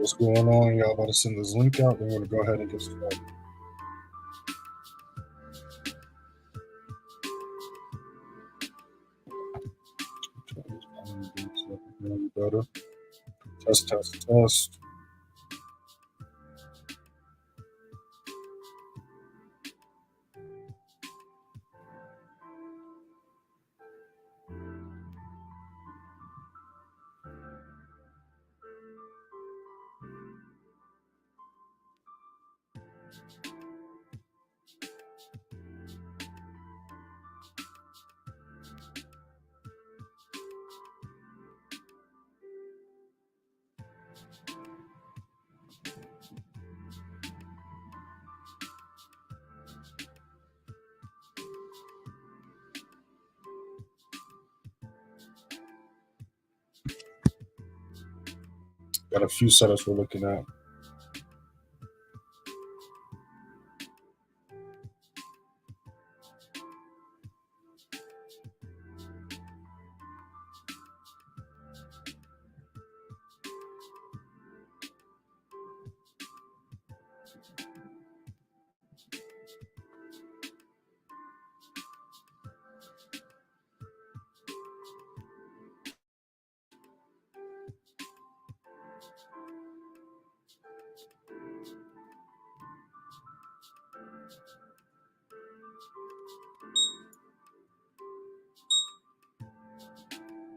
What's going on? Y'all about to send this link out. We're going to go ahead and get started. Better. Test, test, test. Got a few setups we're looking at.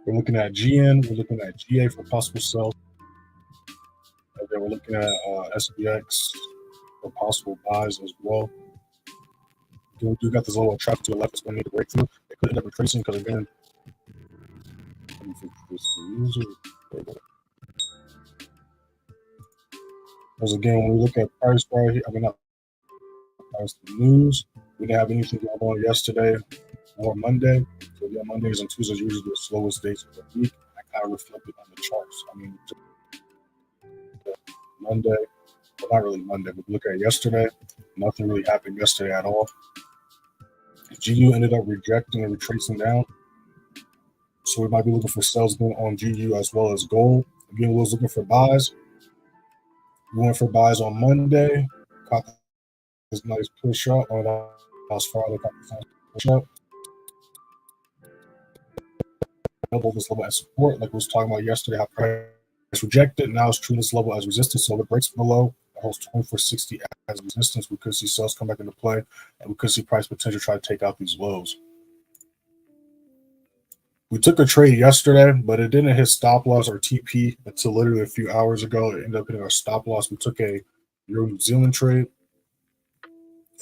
We're looking at GN, we're looking at GA for possible sell, and then we're looking at SPX for possible buys as well. We do got this little trap to the left that's going to need a breakthrough. It could end up retracing because again, let me fix this user. Because again, when we look at price right here, I mean not price, the news, we didn't have anything going on yesterday or Monday. So yeah, Mondays and Tuesdays are usually the slowest days of the week. I kind of reflected on the charts. I mean, Monday, well, not really Monday, but look at yesterday. Nothing really happened yesterday at all. GU ended up rejecting and retracing down. So we might be looking for sales going on GU as well as gold. Again, we was looking for buys. We went for buys on Monday. Caught this nice push up. Oh, that was Friday. Caught this nice push up. This level as support, like we was talking about yesterday, how price rejected. Now it's treating this level as resistance. So it breaks below, it holds 2460 as resistance. We could see sales come back into play, and we could see price potential try to take out these lows. We took a trade yesterday, but it didn't hit stop loss or TP until literally a few hours ago. It ended up hitting our stop loss. We took a Euro New Zealand trade.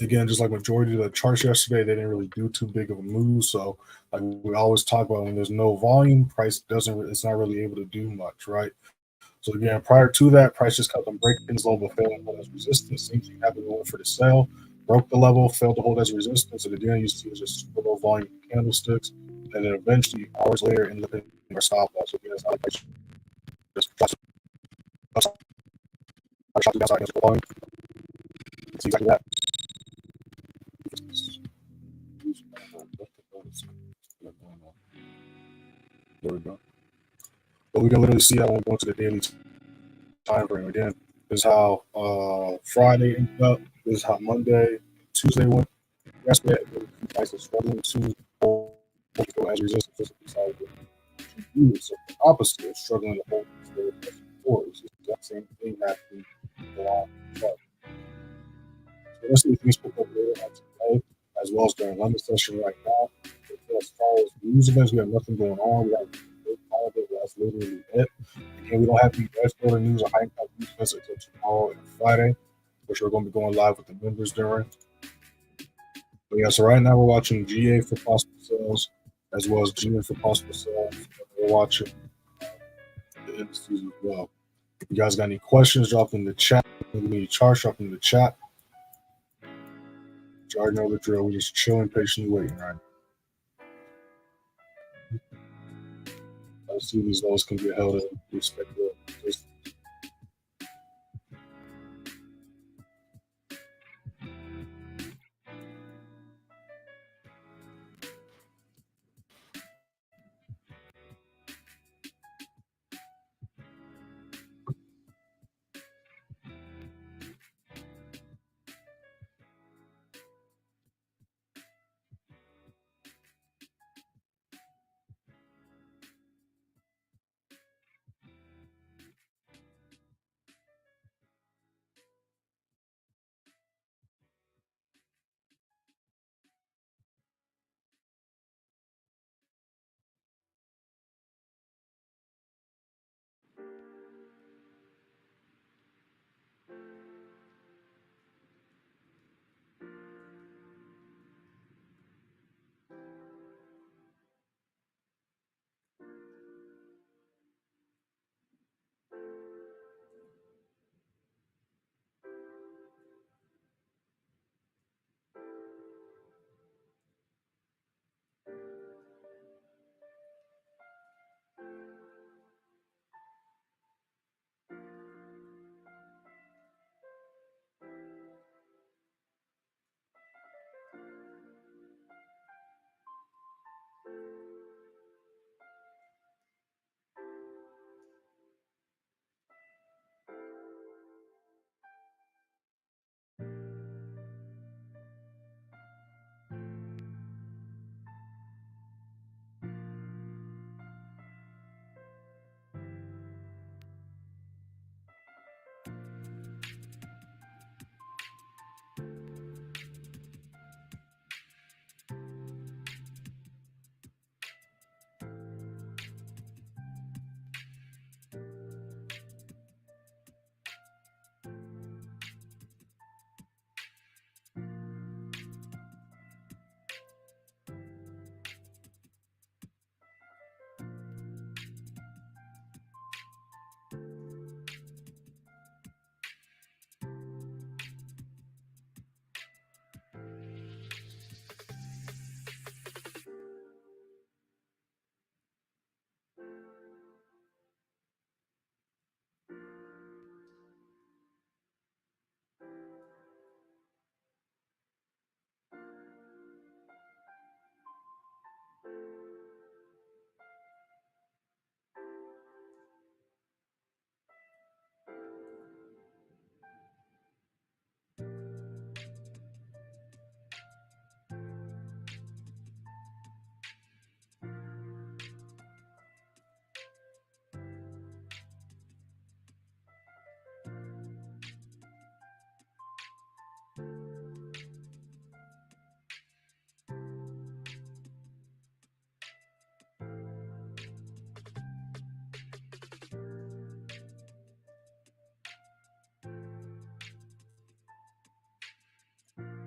Again, just like majority of the charts yesterday, they didn't really do too big of a move. So like we always talk about, when there's no volume, price it's not really able to do much, right? So again, prior to that, price just kept on breaking this level, failing to hold as resistance. Same thing happened when for the sell, broke the level, failed to hold as resistance. And again, you see it's just super low volume candlesticks. And then eventually, hours later, ended up hitting our stop loss. So again, it's not like just downside against volume. It's exactly that. There we go. But we can literally see that when we go to the daily time frame. Again, this is how Friday ended up. This is how Monday, Tuesday went. Yesterday, price is struggling to hold as resistance. It's the opposite. It's struggling to hold as support. It's the exact same thing happening in the long chart. So let's see if things pick up later on today, as well as during London session right now. As far as news events, we have nothing going on. We have that's literally it. Again, we don't have any further news or high impact news events until tomorrow and Friday, which we're going to be going live with the members during. But yeah, so right now we're watching GA for possible sales, as well as GA for possible sales. We're watching the indices as well. If you guys got any questions, drop them in the chat. Any charts, drop them in the chat. You already know the drill. We're just chilling, patiently waiting, right? I see these lows can get held in respect to this.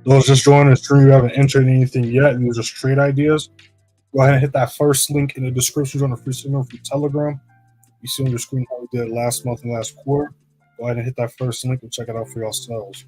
Those just joining the stream, you haven't entered anything yet, and these are just trade ideas. Go ahead and hit that first link in the description on the free signal for Telegram. You see on your screen how we did last month and last quarter. Go ahead and hit that first link and check it out for yourselves.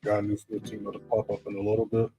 Got a new 15 that'll pop up in a little bit.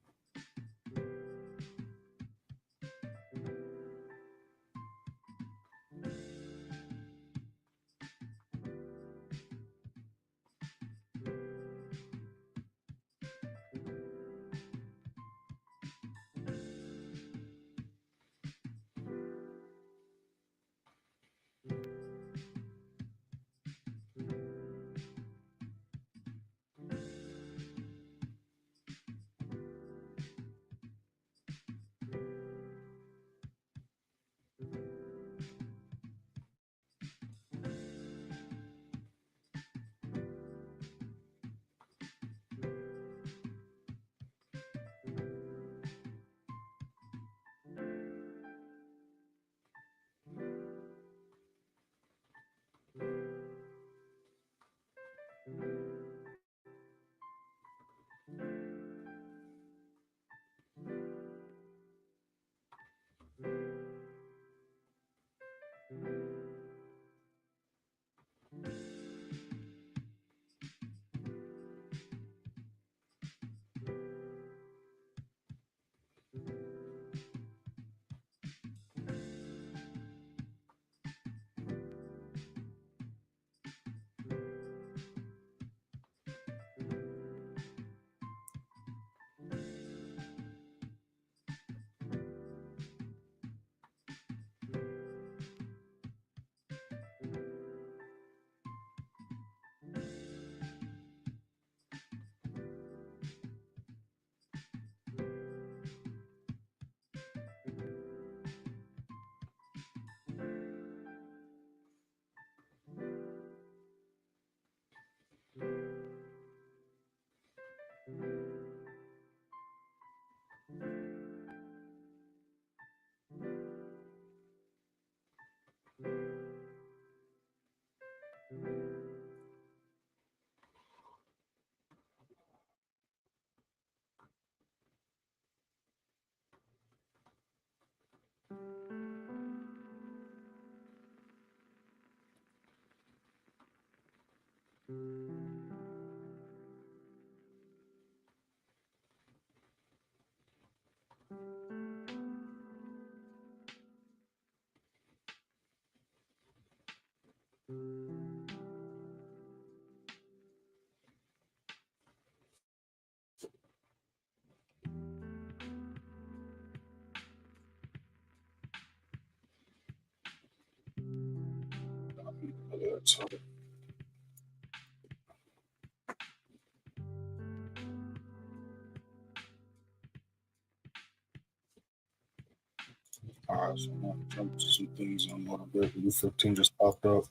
All right, so I'm going to jump to some things in a little bit. The U15 just popped up.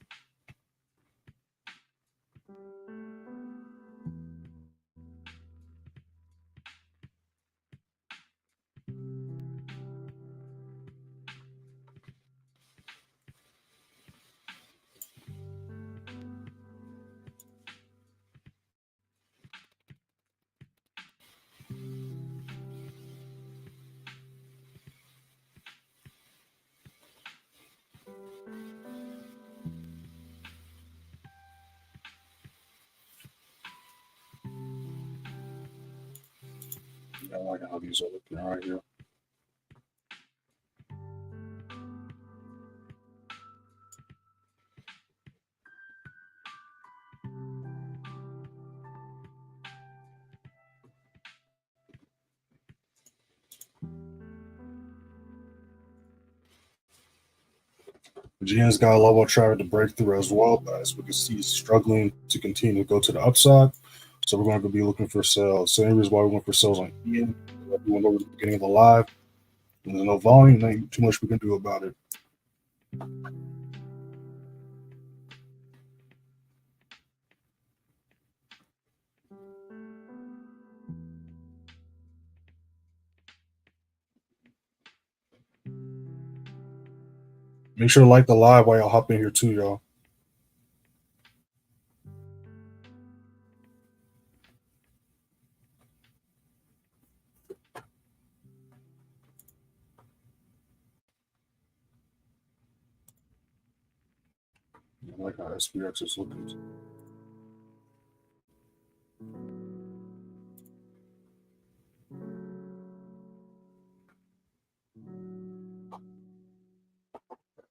I like how these are looking right here. GN's got a level of traffic to break through as well, but as we can see, it's struggling to continue to go to the upside. So we're going to be looking for sales. Same reason why we went for sales on Ian. We went over the beginning of the live. There's no volume, ain't too much we can do about it. Make sure to like the live while y'all hop in here too, y'all. I like how SPX is looking.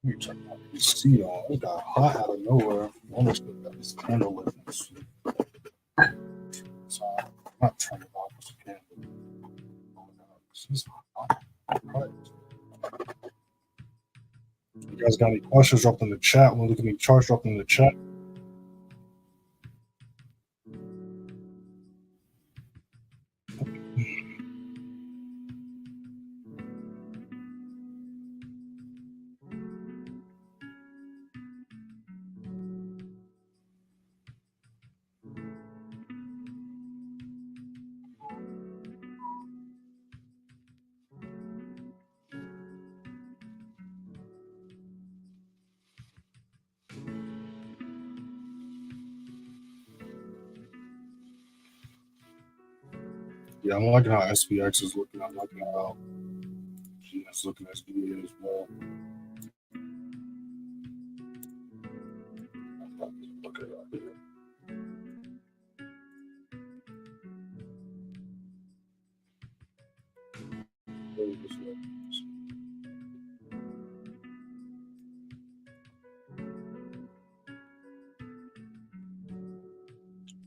Let me check out PC on. It got hot out of nowhere. Almost got this candle lit. So I'm not turning it off this candle. This is hot. Right. You guys got any questions? Drop them in the chat. Want to look at any charts? Drop them in the chat. Yeah, I'm liking how SPX is looking. I'm liking how GS looking as GA as well. Look at that here.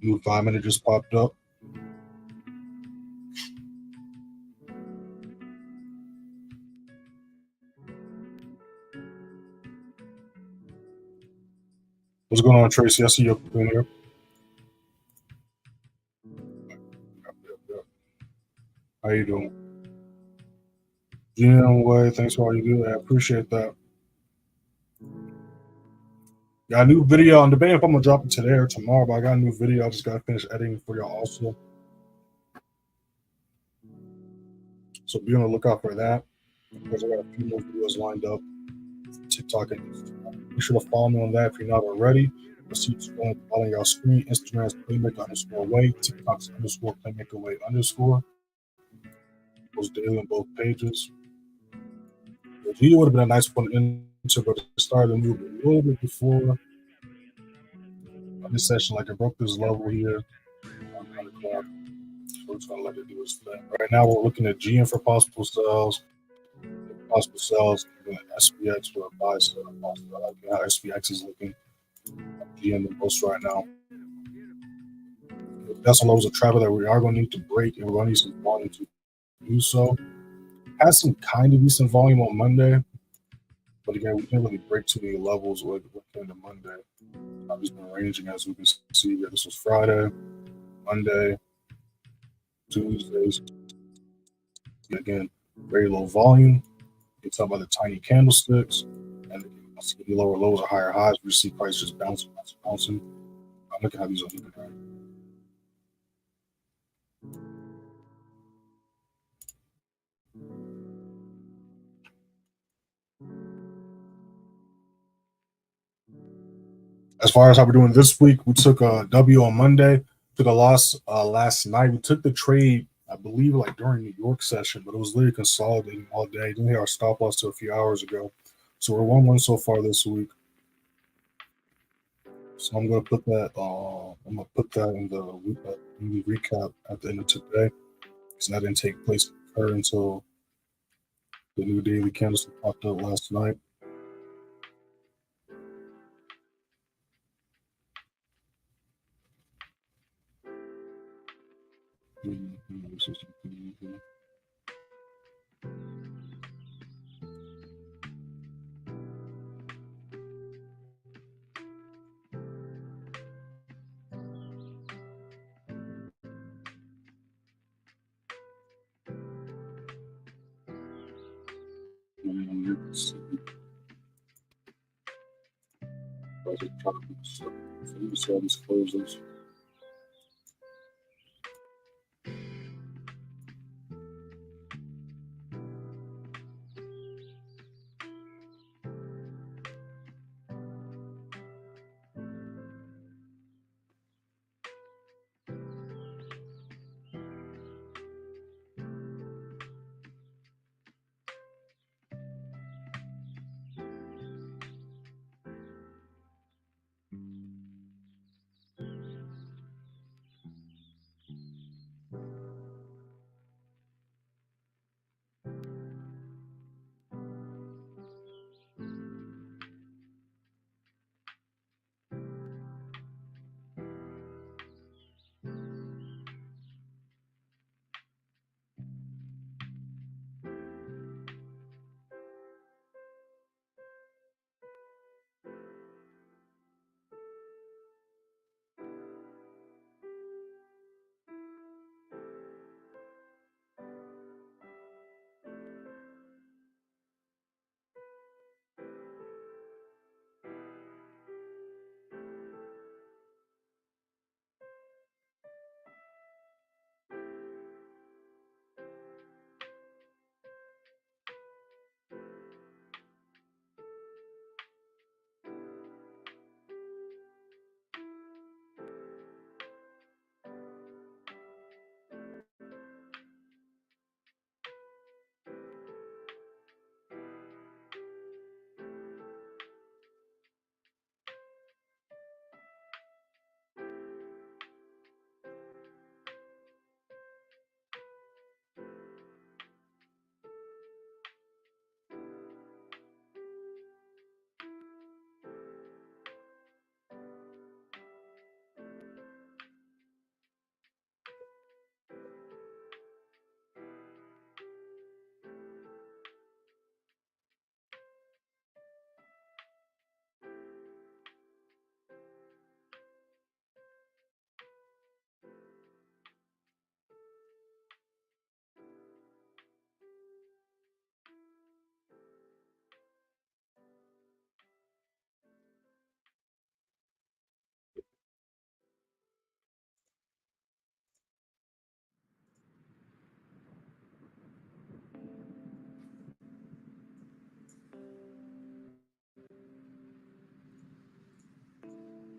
New 5-minute just popped up. What's going on, Tracy? I see you up in here. How you doing? GM Way, thanks for all you do. I appreciate that. Got a new video. I'm debating if I'm gonna drop it today or tomorrow, but I got a new video. I just gotta finish editing for y'all also. So be on the lookout for that. Because I got a few more videos lined up. TikTok and Instagram. Be sure to follow me on that if you're not already. Let's see what's going on y'all screen. Instagram's playmaker_way, TikTok's _playmakerway_. Those daily on both pages. The video would have been a nice one to enter, but it started to move a little bit before this session. Like it broke this level here. So we're just gonna let it do its thing. Right now we're looking at GM for possible sales. Possible sales, and SPX for a buy sell. I like how SPX is looking. GM the most right now. That's a levels of travel that we are going to need to break, and we're going to need some volume to do so. Had some kind of decent volume on Monday, but again, we didn't really break too many levels with into Monday. I've just been ranging as we can see here. This was Friday, Monday, Tuesdays. Again, very low volume. You can tell by the tiny candlesticks, and once you get lower lows or higher highs, we see price just bouncing. Look at how these are looking right. As far as how we're doing this week, we took a W on Monday, took a loss last night. We took the trade, I believe, like during New York session, but it was literally consolidating all day. Didn't hit our stop loss till a few hours ago. So we're 1-1 so far this week. So I'm gonna put that. I'm gonna put that in the recap at the end of today. because that didn't take place until the new daily candlestick popped up last night. Closes.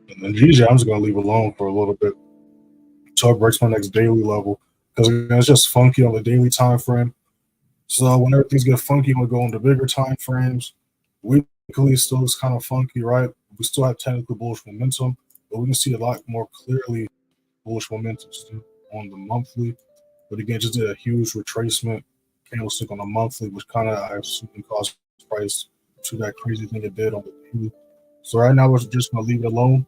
And then GJ, I'm just gonna leave alone for a little bit until it breaks my next daily level because it's just funky on the daily time frame. So whenever things get funky, we go into bigger time frames. Weekly still is kind of funky, right? We still have technically bullish momentum, but we can see a lot more clearly bullish momentum still on the monthly. But again, just did a huge retracement candlestick on the monthly, which kind of I assume caused price to that crazy thing it did on the daily. So right now we're just gonna leave it alone.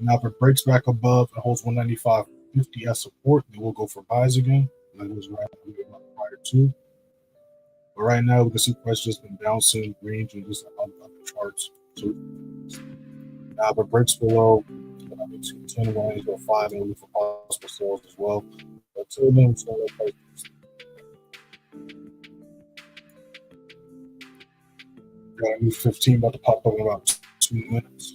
Now if it breaks back above and holds 195.50 as support, then we'll go for buys again. Like it was right prior to. But right now, we can see price just been bouncing range and just on the charts. So now, if it breaks below 10, 1, 5, and we look for possible sales as well. But until then, it's going to price. Got a new 15 about to pop up in about 2 minutes.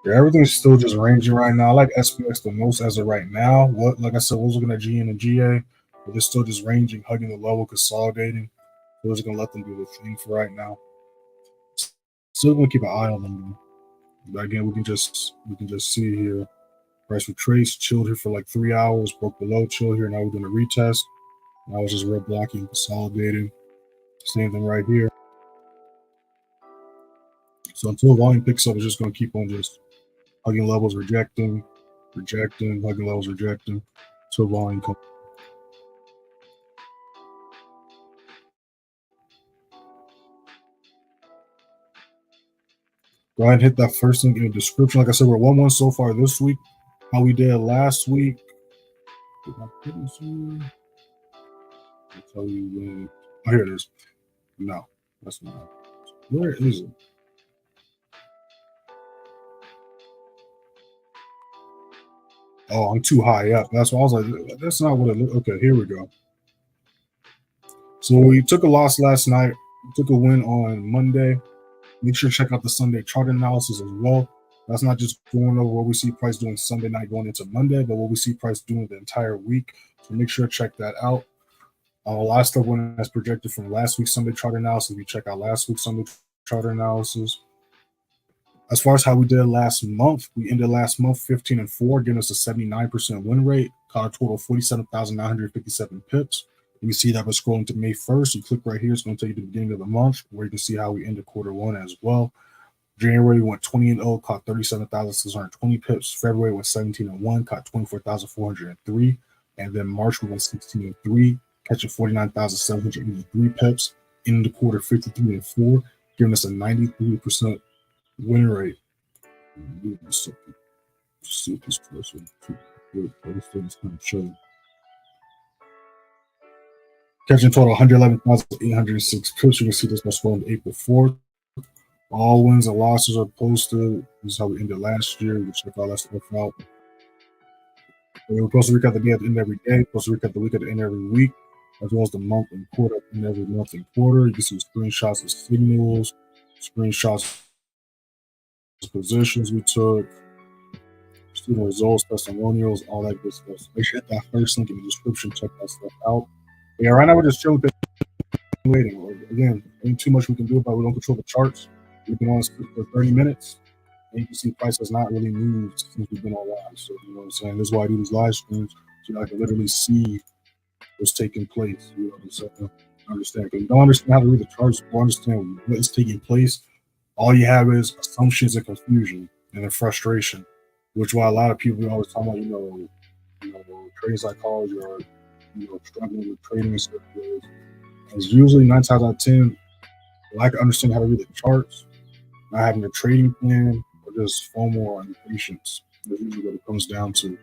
Yeah, everything's still just ranging right now. I like SPX the most as of right now. What, like I said, I was looking at GN and GA, but they're still just ranging, hugging the level, consolidating. We're just gonna let them do the thing for right now. Still gonna keep an eye on them. But again, we can just see here. Price retrace, chilled here for like 3 hours, broke below, chill here. Now we're doing a retest. Now it's just red blocking, consolidating. Same thing right here. So until volume picks up, it's just gonna keep on just hugging levels, rejecting, rejecting, hugging levels, rejecting, until volume comes. Go ahead and hit that first link in the description. Like I said, we're 1-1 so far this week. How we did last week. Did I put this here? I'll tell you when. Oh, here it is. No, that's not. Where is it? Oh, I'm too high up. That's why I was like, that's not what it looked. Okay, here we go. So we took a loss last night. We took a win on Monday. Make sure to check out the Sunday chart analysis as well. That's not just going over what we see price doing Sunday night going into Monday, but what we see price doing the entire week. So make sure to check that out. A lot of stuff when that's projected from last week's Sunday chart analysis. We check out last week's Sunday chart analysis. As far as how we did last month, we ended last month 15-4, giving us a 79% win rate, caught a total of 47,957 pips. You can see that by scrolling to May 1st. You click right here, it's going to take you to the beginning of the month, where you can see how we ended quarter one as well. January went 20-0, caught 37,620 pips. February went 17-1, caught 24,403. And then March we went 16-3, catching 49,783 pips. In the quarter 53-4, giving us a 93% win rate. See if this closer. Catching total 111,806 pips. You can see this was from April 4th. All wins and losses are posted. This is how we ended last year. We check all that stuff out. We're supposed to recap the day at the end of every day, supposed to recap the week at the end of every week, as well as the month and quarter at the end of every month and quarter. You can see screenshots of signals, screenshots of positions we took, student results, testimonials, all that good stuff. So make sure you hit that first link in the description, check that stuff out. Yeah, right now we're just chilling, waiting. Again, ain't too much we can do about it. We don't control the charts. We've been on for 30 minutes. And you can see price has not really moved since we've been on live. So, you know what I'm saying? That's why I do these live streams. So I can literally see what's taking place. You know what I'm saying? Understand. If you don't understand how to read the charts or understand what is taking place, all you have is assumptions and confusion and then frustration, which why a lot of people always talk about, trading psychology or, struggling with trading and stuff. It's usually 9 times out of 10, lack of understanding how to read the charts, not having a trading plan, or just FOMO or impatience. That's usually what it comes down to.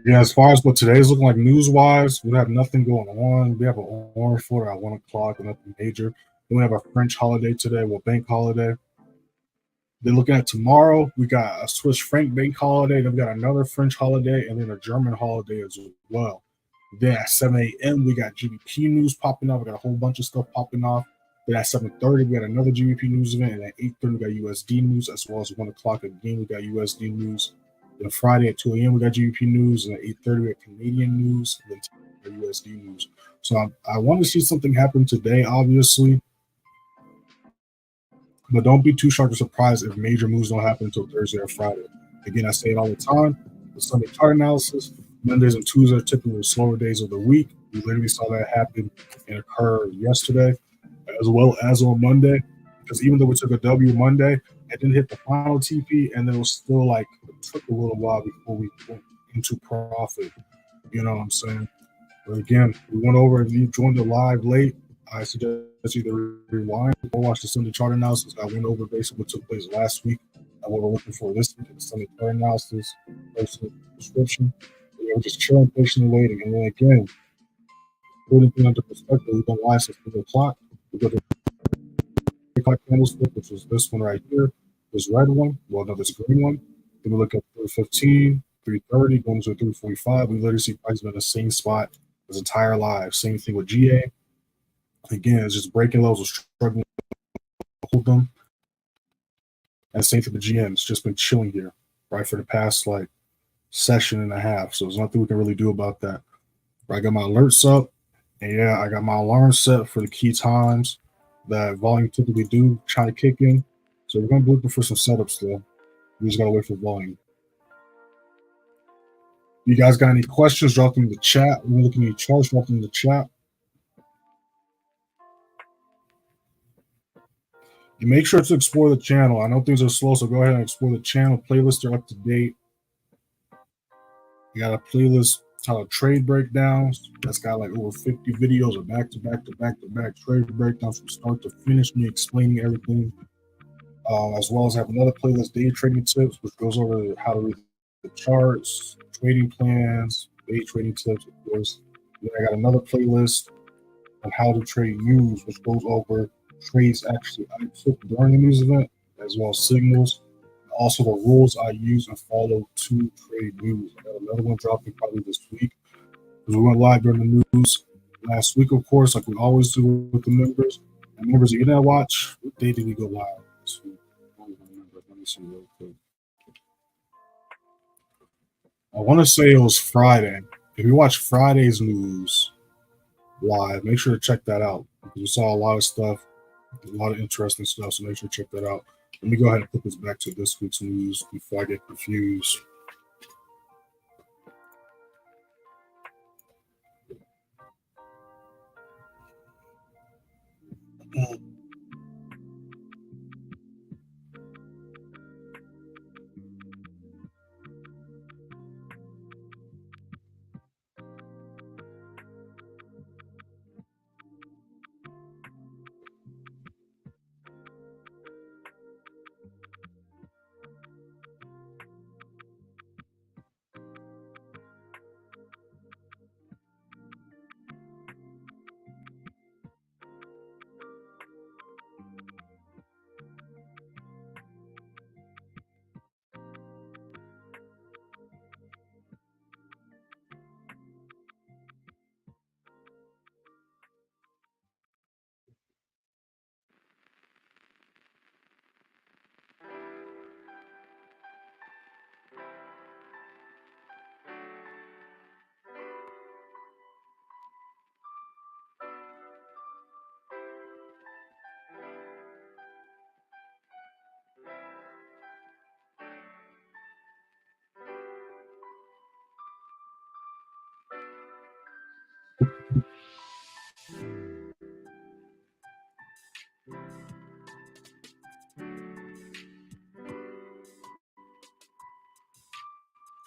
Yeah, as far as what today's looking like news-wise, we have nothing going on. We have an orange floor at 1 o'clock, and nothing major. Then we have a French holiday today, well, bank holiday. Then looking at tomorrow, we got a Swiss franc bank holiday. Then we got another French holiday, and then a German holiday as well. Then at 7 a.m., we got GBP news popping off. We got a whole bunch of stuff popping off. Then at 7:30, we got another GBP news event, and at 8:30, we got USD news, as well as 1 o'clock again, we got USD news. Then Friday at 2 a.m., we got GBP news, and at 8:30, we got Canadian news, and then USD news. So I want to see something happen today, obviously, but don't be too sharp or surprised if major moves don't happen until Thursday or Friday. Again, I say it all the time. The Sunday chart analysis, Mondays and Tuesdays are typically the slower days of the week. We literally saw that happen and occur yesterday, as well as on Monday. Because even though we took a W Monday, it didn't hit the final TP, and then it was still like it took a little while before we went into profit. You know what I'm saying? But again, we went over. If you joined the live late, I suggest either rewind or watch the Sunday chart analysis. I went over basically what took place last week and what we're looking for this week in the Sunday chart analysis, posted description. We're just chilling, patiently waiting. And then again, putting things into perspective, we've been live since 3 o'clock. We go to the o'clock candlestick, which is this one right here, this red one, well, no, this green one. Then we look at 315, 330, going to 345. We literally see price been in the same spot this entire live. Same thing with GA. Again, it's just breaking lows, we're struggling to hold them. And same for the GM. It's just been chilling here, right, for the past like session and a half. So there's nothing we can really do about that. I got my alerts up, and yeah, I got my alarm set for the key times that volume typically do try to kick in. So we're gonna be looking for some setups though. We just gotta wait for volume. You guys got any questions? Drop them in the chat. We're looking at your charts. Drop them in the chat. And make sure to explore the channel. I know things are slow, so go ahead and explore the channel. Playlists are up to date. You got a playlist titled Trade Breakdowns. That's got like over 50 videos of back-to-back trade breakdowns from start to finish, me explaining everything. As well as have another playlist, Day Trading Tips, which goes over how to read the charts, trading plans, day trading tips, of course. Then I got another playlist on how to trade news, which goes over trades actually I took during the news event, as well as signals. Also, the rules I use and follow to trade news. I got another one dropping probably this week because we went live during the news last week, of course, like we always do with the members. And members, if you didn't watch, what day did we go live this week? I don't even remember. Let me see real quick. I want to say it was Friday. If you watch Friday's news live, make sure to check that out because we saw a lot of stuff, a lot of interesting stuff. So make sure to check that out. Let me go ahead and put this back to this week's news before I get confused.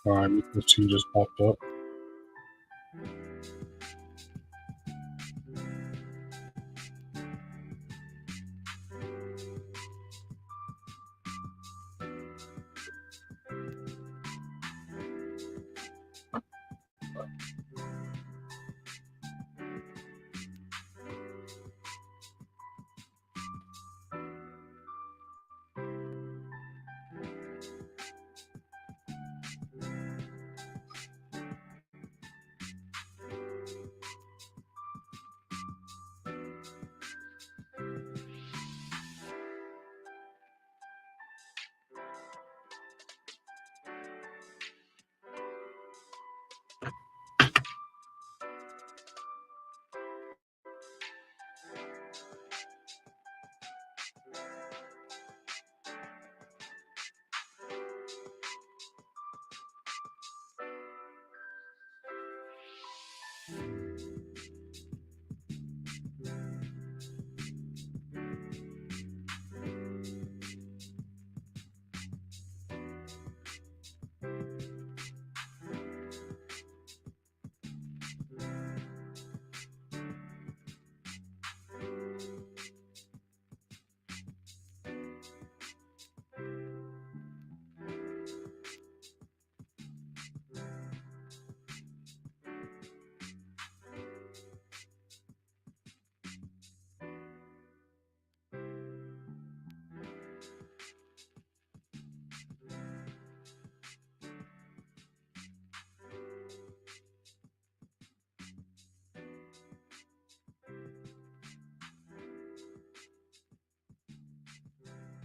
All right, U15 just popped up.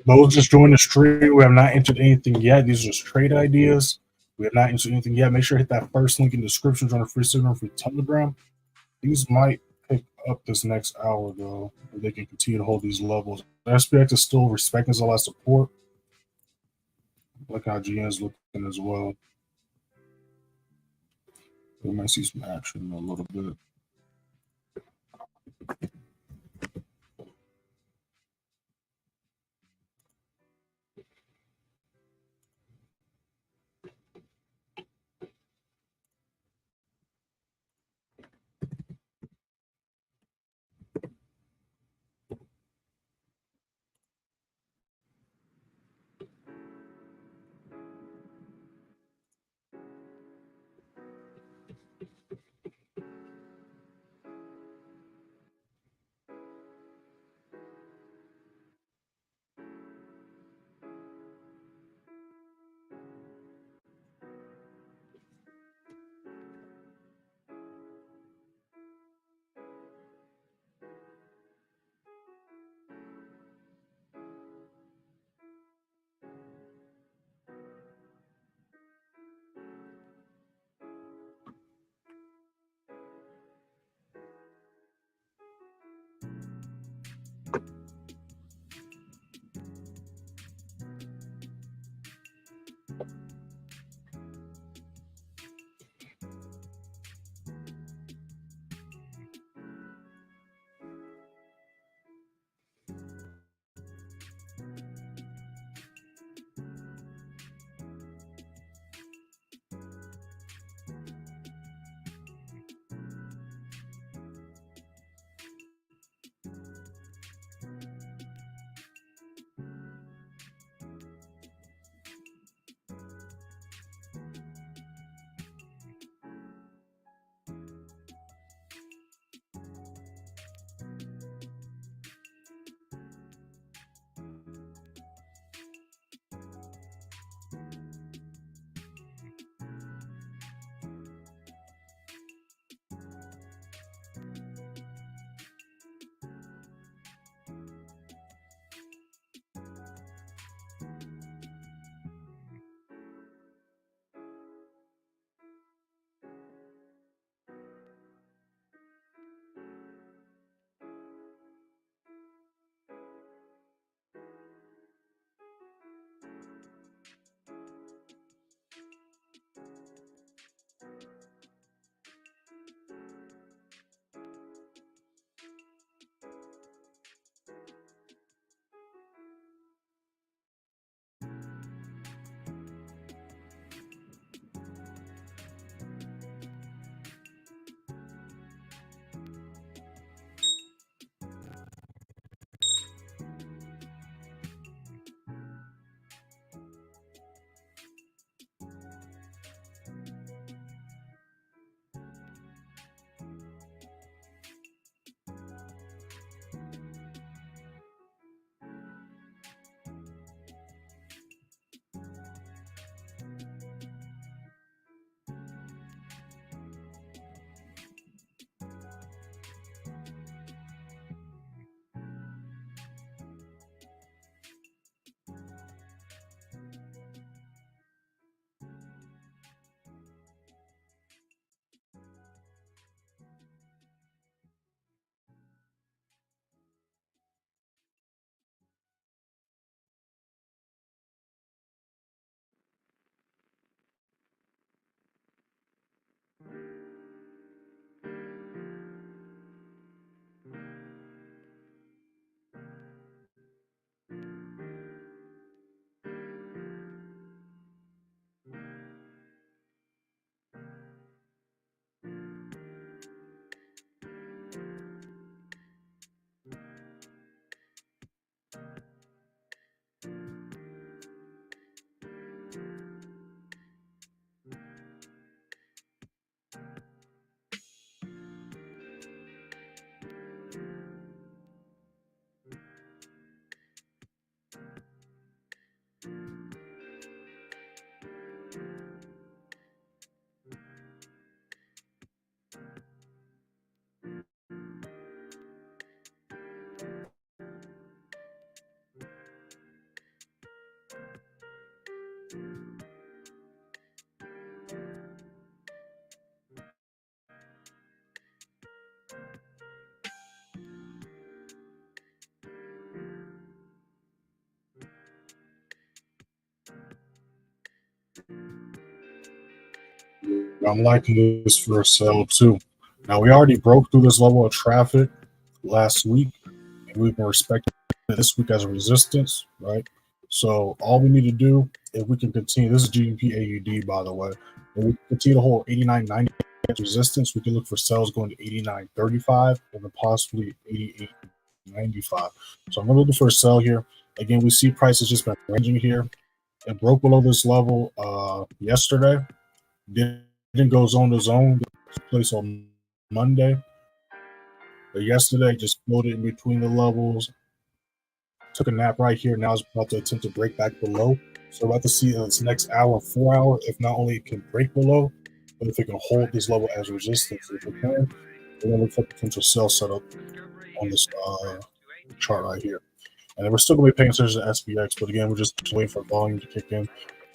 Those just joined the stream. We have not entered anything yet. These are just trade ideas. We have not entered anything yet. Make sure to hit that first link in the description. Join the free signal for Telegram. These might pick up this next hour though. If they can continue to hold these levels. The SPX is still respecting all that support. Look how GN is looking as well. We might see some action in a little bit. I'm liking this for a sell too. Now we already broke through this level of traffic last week, and we've been respecting this week as a resistance, right? So all we need to do, if we can continue, this is GBPAUD by the way, if we continue to hold 89.90 as resistance, we can look for sales going to 89.35 and then possibly 88.95. So I'm looking for a sell here. Again, we see prices just been ranging here. It broke below this level yesterday. Didn't go zone to zone. Place on Monday, but yesterday just floated in between the levels. Took a nap right here. Now it's about to attempt to break back below. So we're about to see in this next hour, 4 hour, if not only it can break below, but if it can hold this level as resistance. If it can, we're gonna look for potential sell setup on this chart right here. And then we're still gonna be paying attention to SPX, but again, we're just waiting for volume to kick in.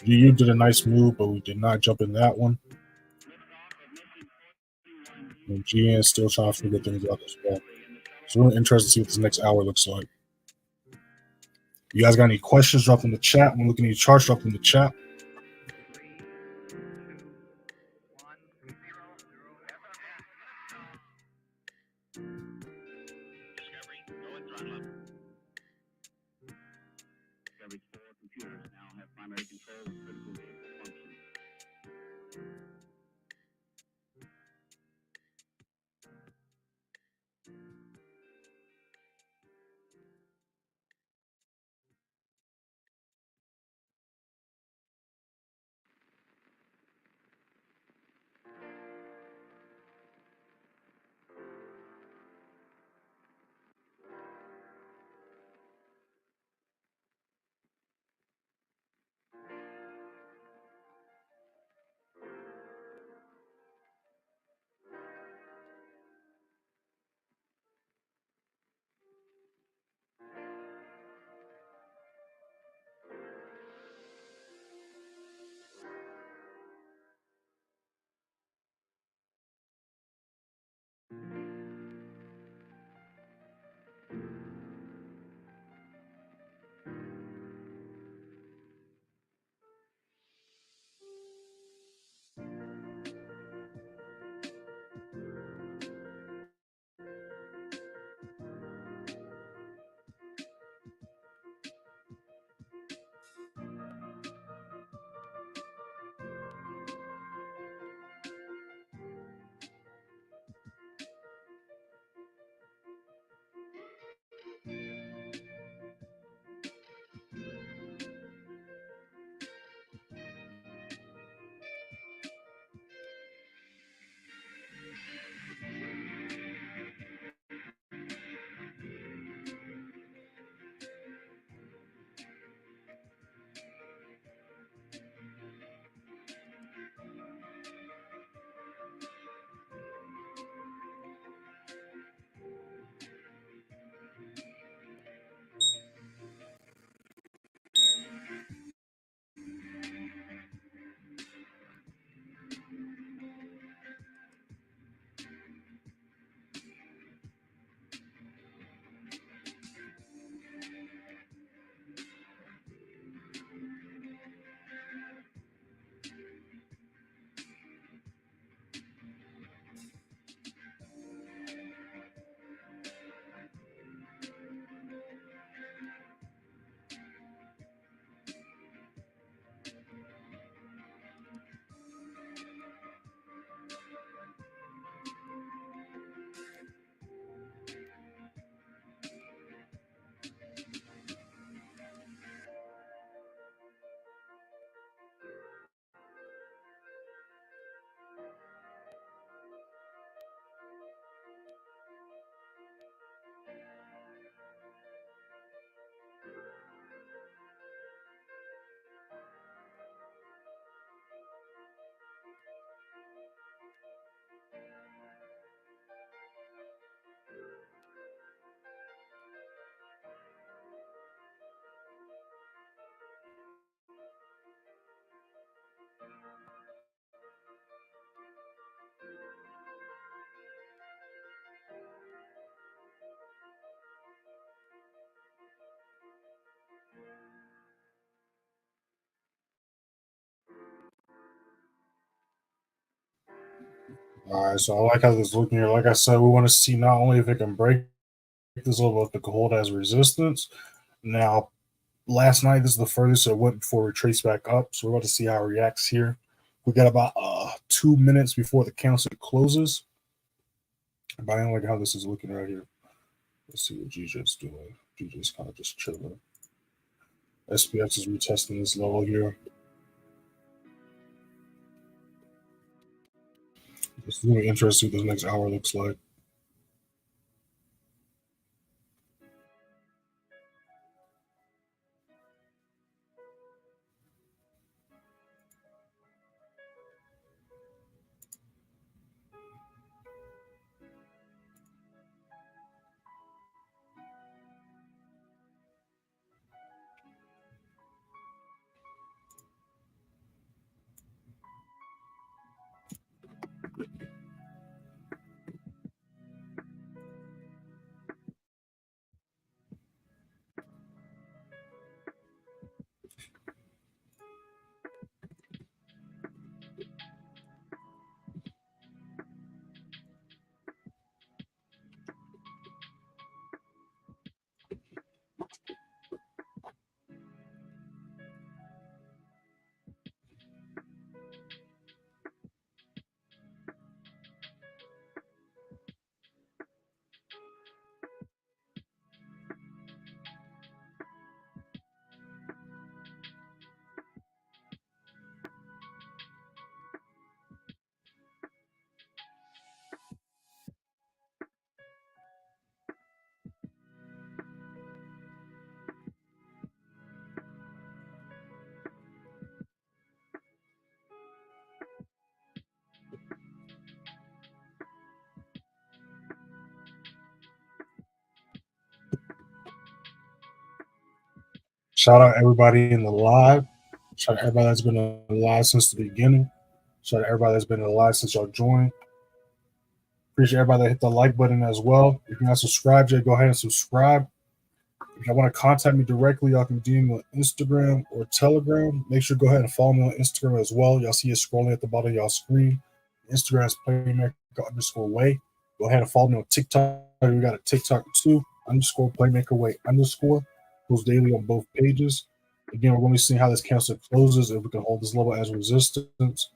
GU did a nice move, but we did not jump in that one. And GN is still trying to figure things out as well. So we're interested to see what this next hour looks like. You guys got any questions? Drop in the chat. I'm looking at your charts. Drop in the chat. All right, so I like how this is looking here. Like I said, we want to see not only if it can break this level, if it can hold as resistance. Now, last night, this is the furthest it went before we trace back up. So we're about to see how it reacts here. We got about 2 minutes before the candlestick closes. But I don't like how this is looking right here. Let's see what GJ's doing. GJ's kind of just chilling. SPX is retesting this level here. It's really interesting what this next hour looks like. Shout out everybody in the live. Shout out everybody that's been alive since the beginning. Shout out everybody that's been alive since y'all joined. Appreciate everybody that hit the like button as well. If you're not subscribed yet, go ahead and subscribe. If y'all want to contact me directly, y'all can DM me on Instagram or Telegram. Make sure to go ahead and follow me on Instagram as well. Y'all see it scrolling at the bottom of y'all screen. Instagram is playmaker_way. Go ahead and follow me on TikTok. We got a TikTok too, _playmakerway_. Goes daily on both pages. Again, we're going to be seeing how this candle closes, if we can hold this level as resistance.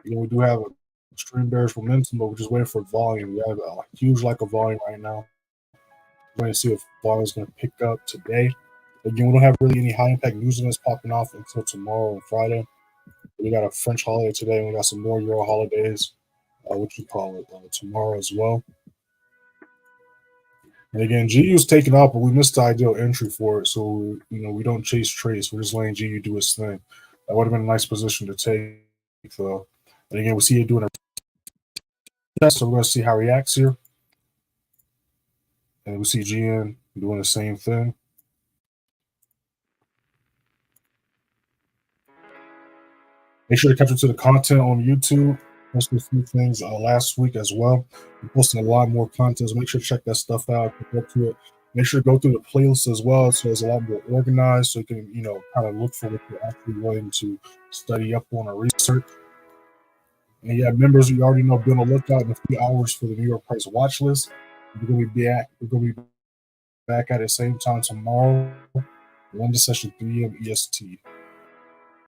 Again, we do have a extreme bearish momentum, but we're just waiting for volume. We have a huge lack of volume right now. We're going to see if volume is going to pick up today. Again, we don't have really any high impact news events popping off until tomorrow and Friday. We got a French holiday today, and we got some more Euro holidays, tomorrow as well. And again, GU is taking off, but we missed the ideal entry for it. So, we don't chase trades. We're just letting GU do its thing. That would have been a nice position to take, though. And again, we see it doing a test, so we're going to see how it reacts here. And we see GN doing the same thing. Make sure to catch up to the content on YouTube. Posted a few things last week as well. We're posting a lot more content, so make sure to check that stuff out. Go to it. Make sure to go through the playlist as well, so it's a lot more organized, so you can, kind of look for what you're actually wanting to study up on or research. And yeah, members, you already know, be on the lookout in a few hours for the New York price watch list. We're going to be back at the same time tomorrow, London session 3 a.m. EST.